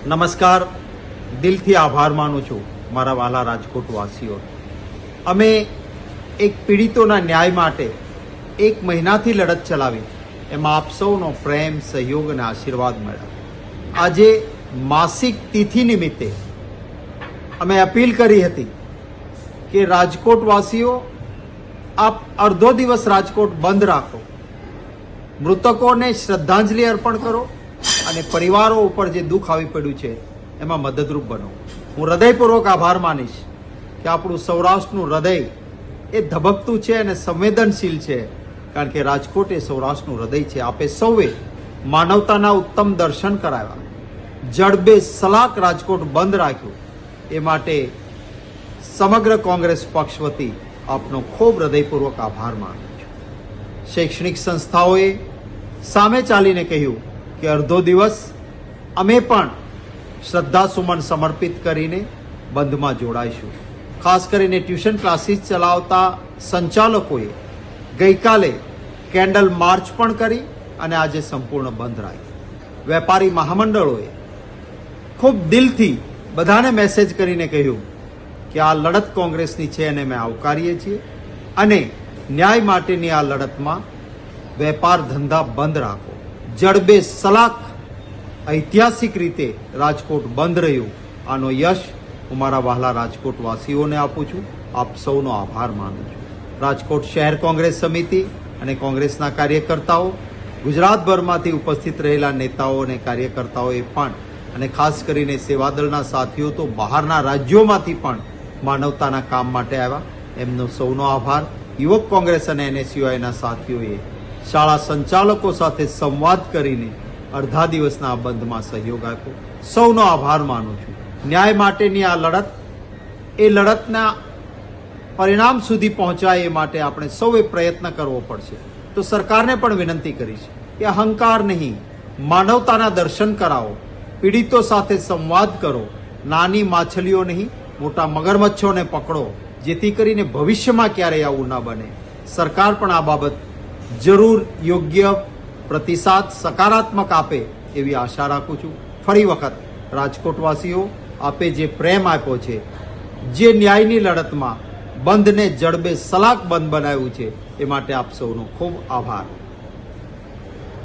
નમસ્કાર. દિલથી આભાર માનું છું મારા વાલા રાજકોટ વાસીઓ. અમે એક પીડિતોના ન્યાય માટે 1 મહિનાથી લડત ચલાવી, એમાં આપ સૌનો પ્રેમ, સહયોગ અને આશીર્વાદ મળ્યા. આજે માસિક તિથિ નિમિત્તે અમે અપીલ કરી હતી કે રાજકોટ વાસીઓ, આપ અડધો દિવસ રાજકોટ બંધ રાખો, મૃતકોને શ્રદ્ધાંજલિ અર્પણ કરો અને પરિવારો ઉપર જે દુઃખ આવી પડ્યું છે એમાં મદદરૂપ બનો. હું હૃદયપૂર્વક આભાર માનીશ કે આપણું સૌરાષ્ટ્રનું હૃદય એ ધબકતું છે અને સંવેદનશીલ છે, કારણ કે રાજકોટ એ સૌરાષ્ટ્રનું હૃદય છે. આપે સૌએ માનવતાના ઉત્તમ દર્શન કરાવ્યા, જડબે સલાક રાજકોટ બંધ રાખ્યું, એ માટે સમગ્ર કોંગ્રેસ પક્ષ વતી આપનો ખૂબ હૃદયપૂર્વક આભાર માનું છું. શૈક્ષણિક સંસ્થાઓએ સામે ચાલીને કહ્યું કે અડધો દિવસ અમે પણ શ્રદ્ધાસુમન સમર્પિત કરીને બંધમાં જોડાઈશું. ખાસ કરીને ટ્યુશન ક્લાસીસ ચલાવતા સંચાલકોએ ગઈકાલે કેન્ડલ માર્ચ પણ કરી અને આજે સંપૂર્ણ બંધ રાખી. વેપારી મહામંડળોએ ખૂબ દિલથી બધાને મેસેજ કરીને કહ્યું કે આ લડત કોંગ્રેસની છે અને અમે આવકારીએ છીએ અને ન્યાય માટેની આ લડતમાં વેપાર ધંધા બંધ રાખો. જડબે સલાક ઐતિહાસિક રીતે રાજકોટ બંધ રહ્યું. આનો યશ હું મારા વહાલા રાજકોટ વાસીઓને આપું છું. આપ સૌનો આભાર માનું છું. રાજકોટ શહેર કોંગ્રેસ સમિતિ અને કોંગ્રેસના કાર્યકર્તાઓ, ગુજરાતભરમાંથી ઉપસ્થિત રહેલા નેતાઓ અને કાર્યકર્તાઓએ પણ, અને ખાસ કરીને સેવાદળના સાથીઓ તો બહારના રાજ્યોમાંથી પણ માનવતાના કામ માટે આવ્યા. એમનો સૌનો આભાર. યુવક કોંગ્રેસ અને NSUIના સાથીઓએ શાળા સંચાલકો સાથે સંવાદ કરીને અડધા દિવસના આ બંધમાં સહયોગ આપ્યો. સૌનો આભાર માનું છું. ન્યાય માટેની આ લડત, એ લડતના પરિણામ સુધી પહોંચાય એ માટે આપણે સૌએ પ્રયત્ન કરવો પડશે. તો સરકારને પણ વિનંતી કરીશ કે અહંકાર નહીં, માનવતાના દર્શન કરાવો, પીડિતો સાથે સંવાદ કરો, નાની માછલીઓ નહીં મોટા મગરમચ્છોને પકડો, જેથી કરીને ભવિષ્યમાં ક્યારેય આવું ન બને. સરકાર પણ આ બાબત જરૂર યોગ્ય પ્રતિસાદ સકારાત્મક આપે એવી આશા રાખું છું. ફરી વખત રાજકોટવાસીઓ, આપે જે પ્રેમ આપ્યો છે, જે ન્યાયની લડતમાં બંધને જડબે સલાક બંધ બનાવ્યું છે, એ માટે આપ સૌનો ખૂબ આભાર.